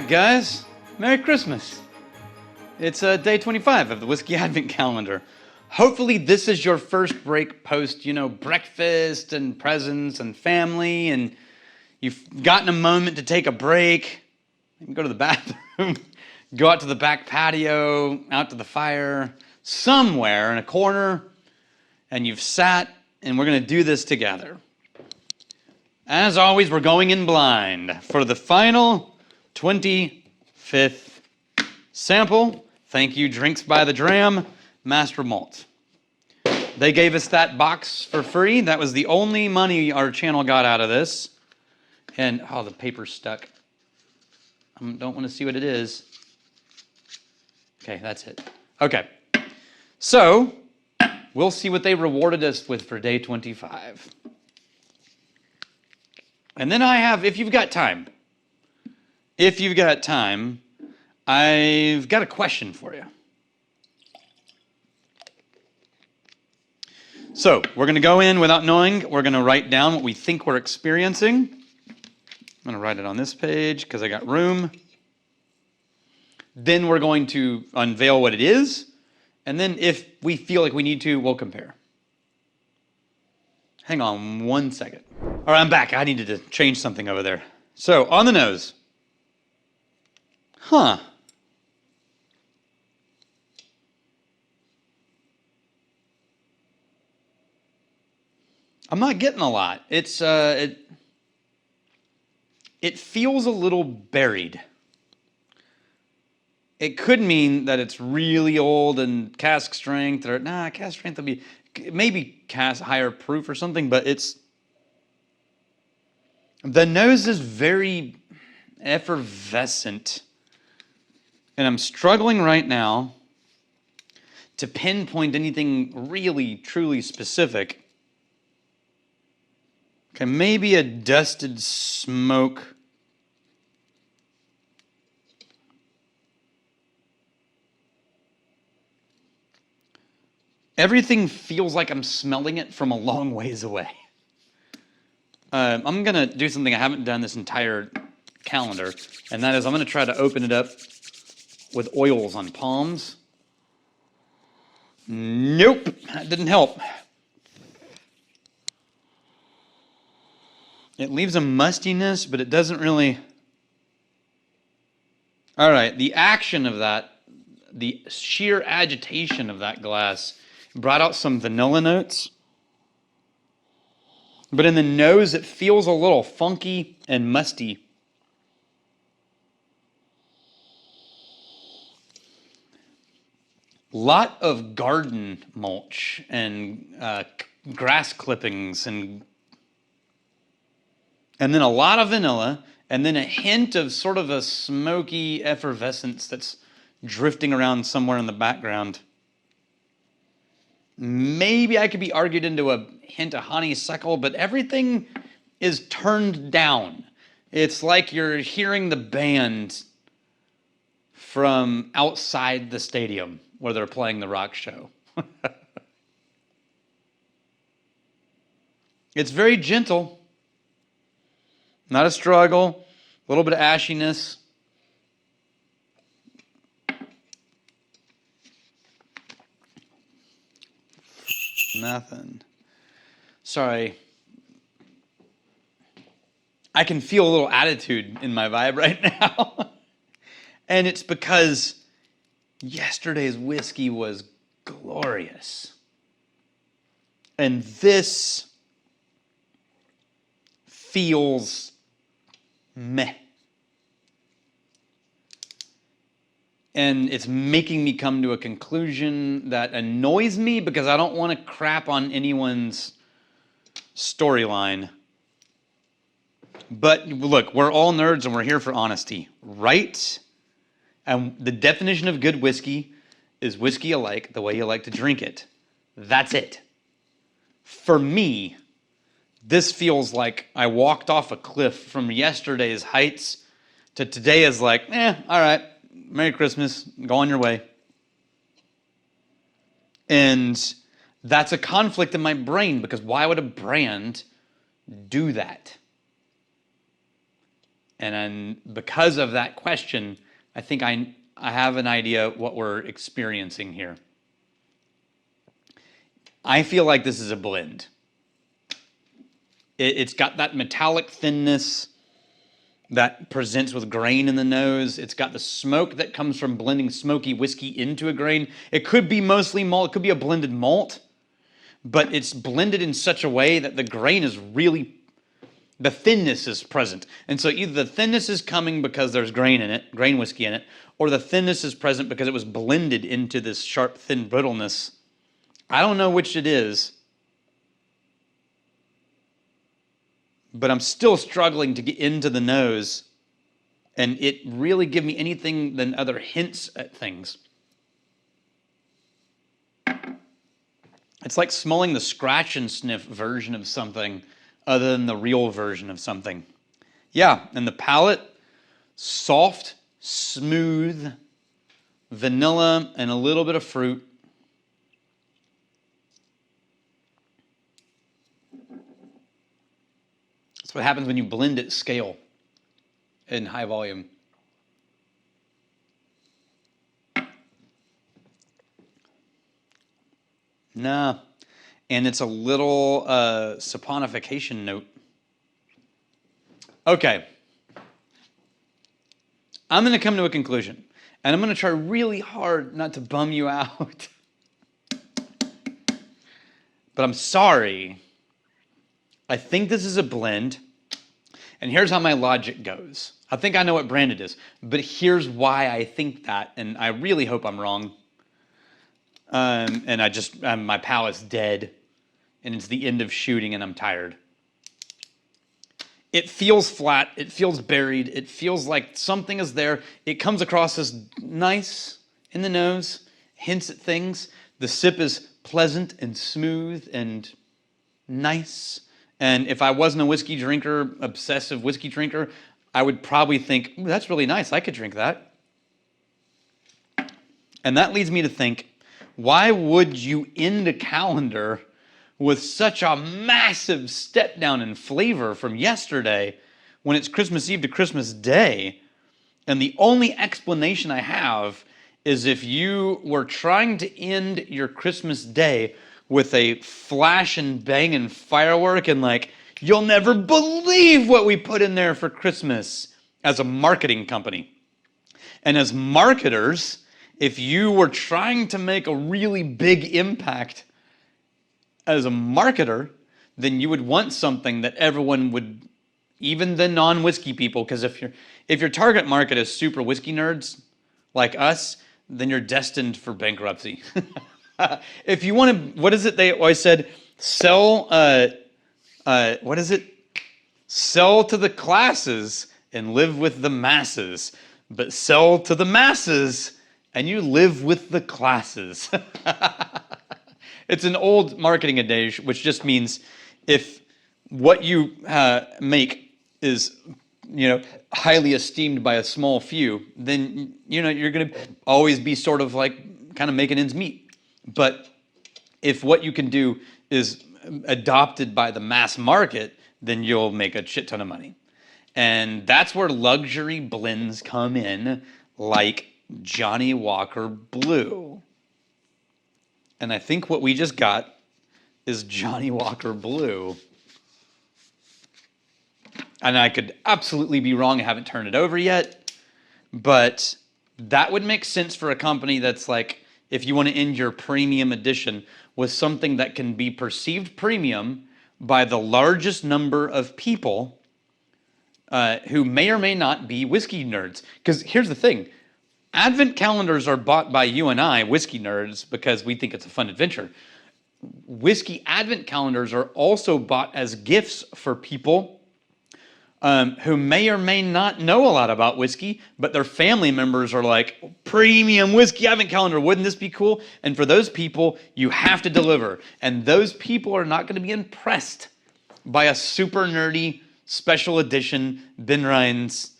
right, guys. Merry Christmas. It's day 25 of the Whiskey Advent Calendar. Hopefully this is your first break post, breakfast and presents and family, and you've gotten a moment to take a break. You can go to the bathroom, go out to the back patio, out to the fire, somewhere in a corner, and you've sat, and we're going to do this together. As always, we're going in blind for the final 25th sample. Thank you, Drinks by the Dram, Master Malt. They gave us that box for free. That was the only money our channel got out of this. And, oh, the paper's stuck. I don't want to see what it is. Okay, that's it. Okay. So, we'll see what they rewarded us with for day 25. And then I have, if you've got time, I've got a question for you. So, we're going to go in without knowing. We're going to write down what we think we're experiencing. I'm going to write it on this page because I got room. Then we're going to unveil what it is. And then if we feel like we need to, we'll compare. Hang on 1 second. All right, I'm back. I needed to change something over there. So, on the nose. Huh. I'm not getting a lot. It's it feels a little buried. It could mean that it's really old and cask strength, or cask strength would be maybe cask higher proof or something, but the nose is very effervescent. And I'm struggling right now to pinpoint anything really, truly specific. Okay, maybe a dusted smoke. Everything feels like I'm smelling it from a long ways away. I'm going to do something I haven't done this entire calendar, and that is I'm going to try to open it up with oils on palms. Nope, that didn't help. It leaves a mustiness, but it doesn't really... All right, the action of that, the sheer agitation of that glass brought out some vanilla notes. But in the nose, it feels a little funky and musty. Lot of garden mulch and grass clippings and then a lot of vanilla, and then a hint of sort of a smoky effervescence that's drifting around somewhere in the background. Maybe I could be argued into a hint of honeysuckle, but everything is turned down. It's like you're hearing the band from outside the stadium where they're playing the rock show. It's very gentle. Not a struggle. A little bit of ashiness. Nothing. Sorry. I can feel a little attitude in my vibe right now. And it's because yesterday's whiskey was glorious. And this feels meh. And it's making me come to a conclusion that annoys me because I don't want to crap on anyone's storyline. But look, we're all nerds and we're here for honesty, right? And the definition of good whiskey is whiskey you like the way you like to drink it. That's it. For me, this feels like I walked off a cliff from yesterday's heights to today is like, all right. Merry Christmas, go on your way. And that's a conflict in my brain because why would a brand do that? And then because of that question, I think I have an idea what we're experiencing here. I feel like this is a blend. It's got that metallic thinness that presents with grain in the nose. It's got the smoke that comes from blending smoky whiskey into a grain. It could be mostly malt. It could be a blended malt, but it's blended in such a way that the grain is really, the thinness is present. And so either the thinness is coming because there's grain in it, grain whiskey in it, or the thinness is present because it was blended into this sharp, thin brittleness. I don't know which it is, but I'm still struggling to get into the nose, and it really give me anything than other hints at things. It's like smelling the scratch and sniff version of something other than the real version of something. Yeah, and the palate, soft, smooth, vanilla, and a little bit of fruit. That's what happens when you blend at scale in high volume. Nah, and it's a little saponification note. Okay, I'm going to come to a conclusion, and I'm going to try really hard not to bum you out. But I'm sorry. I think this is a blend, and here's how my logic goes. I think I know what brand it is, but here's why I think that, and I really hope I'm wrong. And my palate's dead, and it's the end of shooting, and I'm tired. It feels flat, it feels buried, it feels like something is there. It comes across as nice in the nose, hints at things. The sip is pleasant and smooth and nice. And if I wasn't a whiskey drinker, obsessive whiskey drinker, I would probably think, ooh, that's really nice, I could drink that. And that leads me to think, why would you end a calendar with such a massive step down in flavor from yesterday when it's Christmas Eve to Christmas Day? And the only explanation I have is if you were trying to end your Christmas Day with a flash and bang and firework and like, you'll never believe what we put in there for Christmas as a marketing company. And as marketers, if you were trying to make a really big impact as a marketer, then you would want something that everyone would, even the non-whiskey people, because if your target market is super whiskey nerds like us, then you're destined for bankruptcy. If you want to, what is it they always said? Sell, what is it? Sell to the classes and live with the masses, but sell to the masses and you live with the classes. It's an old marketing adage, which just means if what you make is, highly esteemed by a small few, then, you're going to always be sort of like kind of making ends meet. But if what you can do is adopted by the mass market, then you'll make a shit ton of money. And that's where luxury blends come in, like Johnnie Walker Blue. And I think what we just got is Johnnie Walker Blue. And I could absolutely be wrong. I haven't turned it over yet. But that would make sense for a company that's like, if you want to end your premium edition with something that can be perceived premium by the largest number of people who may or may not be whiskey nerds. Because here's the thing. Advent calendars are bought by you and I, whiskey nerds, because we think it's a fun adventure. Whiskey Advent calendars are also bought as gifts for people who may or may not know a lot about whiskey, but their family members are like, premium whiskey Advent calendar, wouldn't this be cool? And for those people, you have to deliver. And those people are not going to be impressed by a super nerdy special edition Ben Ryan's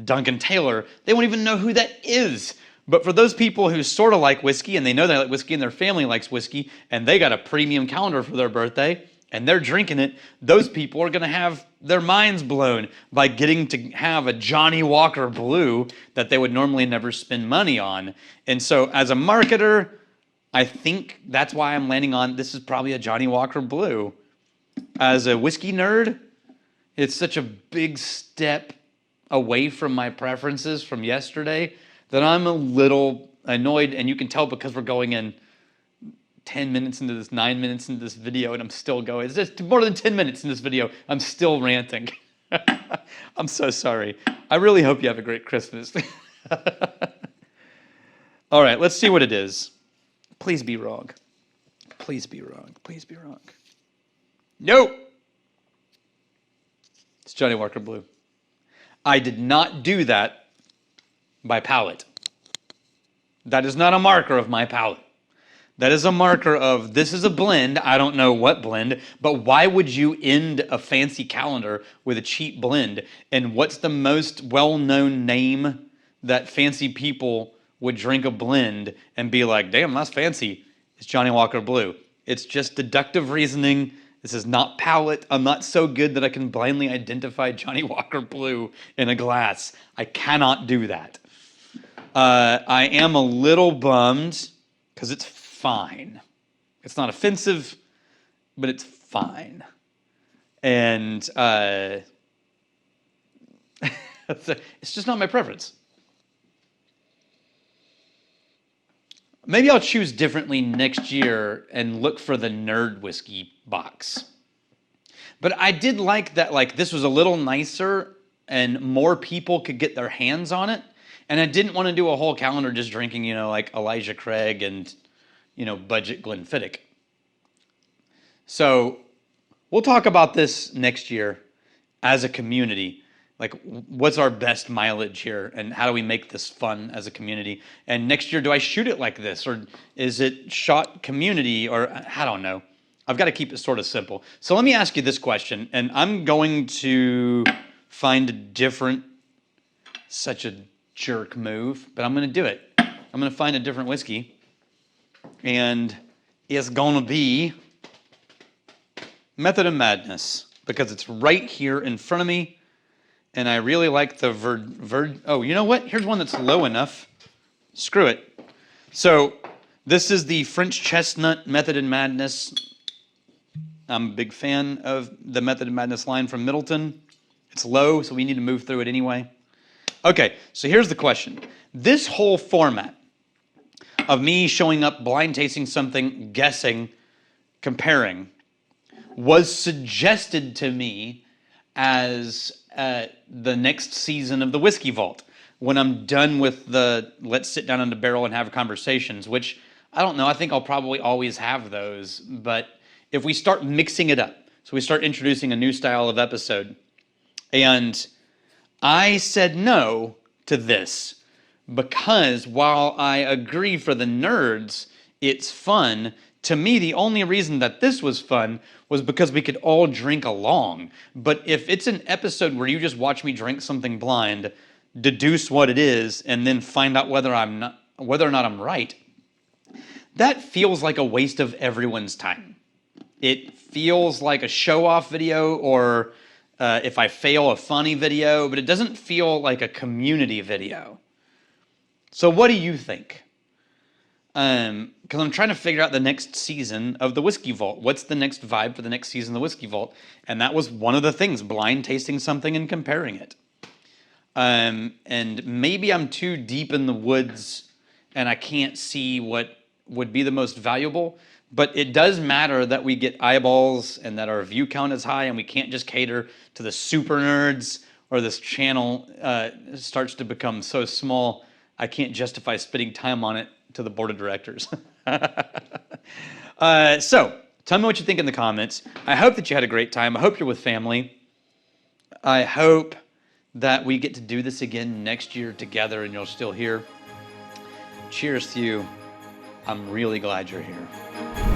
Duncan Taylor. They won't even know who that is. But for those people who sort of like whiskey, and they know they like whiskey, and their family likes whiskey, and they got a premium calendar for their birthday, and they're drinking it, those people are going to have their minds blown by getting to have a Johnnie Walker Blue that they would normally never spend money on. And so as a marketer, I think that's why I'm landing on this is probably a Johnnie Walker Blue. As a whiskey nerd, it's such a big step away from my preferences from yesterday that I'm a little annoyed, and you can tell because we're going in 10 minutes into this, 9 minutes into this video, and I'm still going. It's just more than 10 minutes in this video. I'm still ranting. I'm so sorry. I really hope you have a great Christmas. All right, let's see what it is. Please be wrong. Please be wrong. Please be wrong. No! It's Johnnie Walker Blue. I did not do that by palate. That is not a marker of my palate. That is a marker of, this is a blend, I don't know what blend, but why would you end a fancy calendar with a cheap blend? And what's the most well-known name that fancy people would drink a blend and be like, damn, that's fancy? It's Johnnie Walker Blue. It's just deductive reasoning. This is not palate. I'm not so good that I can blindly identify Johnnie Walker Blue in a glass. I cannot do that. I am a little bummed because it's fine. It's not offensive, but it's fine. And it's just not my preference. Maybe I'll choose differently next year and look for the nerd whiskey box. But I did like that, like, this was a little nicer and more people could get their hands on it. And I didn't want to do a whole calendar just drinking, you know, like Elijah Craig and, you know, budget Glenfiddich. So we'll talk about this next year as a community. Like, what's our best mileage here, and how do we make this fun as a community? And next year, do I shoot it like this, or is it shot community, or I don't know. I've got to keep it sort of simple. So let me ask you this question, and I'm going to find a different, such a jerk move, but I'm going to do it. I'm going to find a different whiskey, and it's going to be Method of Madness, because it's right here in front of me. And I really like the oh, you know what? Here's one that's low enough. Screw it. So this is the French Chestnut Method in Madness. I'm a big fan of the Method in Madness line from Middleton. It's low, so we need to move through it anyway. Okay, so here's the question. This whole format of me showing up, blind tasting something, guessing, comparing, was suggested to me as the next season of the Whiskey Vault, when I'm done with the let's sit down on the barrel and have conversations, which I don't know, I think I'll probably always have those, but if we start mixing it up, so we start introducing a new style of episode, and I said no to this because while I agree for the nerds, it's fun. To me, the only reason that this was fun was because we could all drink along. But if it's an episode where you just watch me drink something blind, deduce what it is, and then find out whether or not I'm right, that feels like a waste of everyone's time. It feels like a show-off video, or if I fail, a funny video, but it doesn't feel like a community video. So what do you think? Because I'm trying to figure out the next season of the Whiskey Vault. What's the next vibe for the next season of the Whiskey Vault? And that was one of the things, blind tasting something and comparing it. And maybe I'm too deep in the woods and I can't see what would be the most valuable, but it does matter that we get eyeballs and that our view count is high, and we can't just cater to the super nerds, or this channel starts to become so small I can't justify spending time on it to the board of directors. So, tell me what you think in the comments. I hope that you had a great time. I hope you're with family. I hope that we get to do this again next year together and you're still here. Cheers to you. I'm really glad you're here.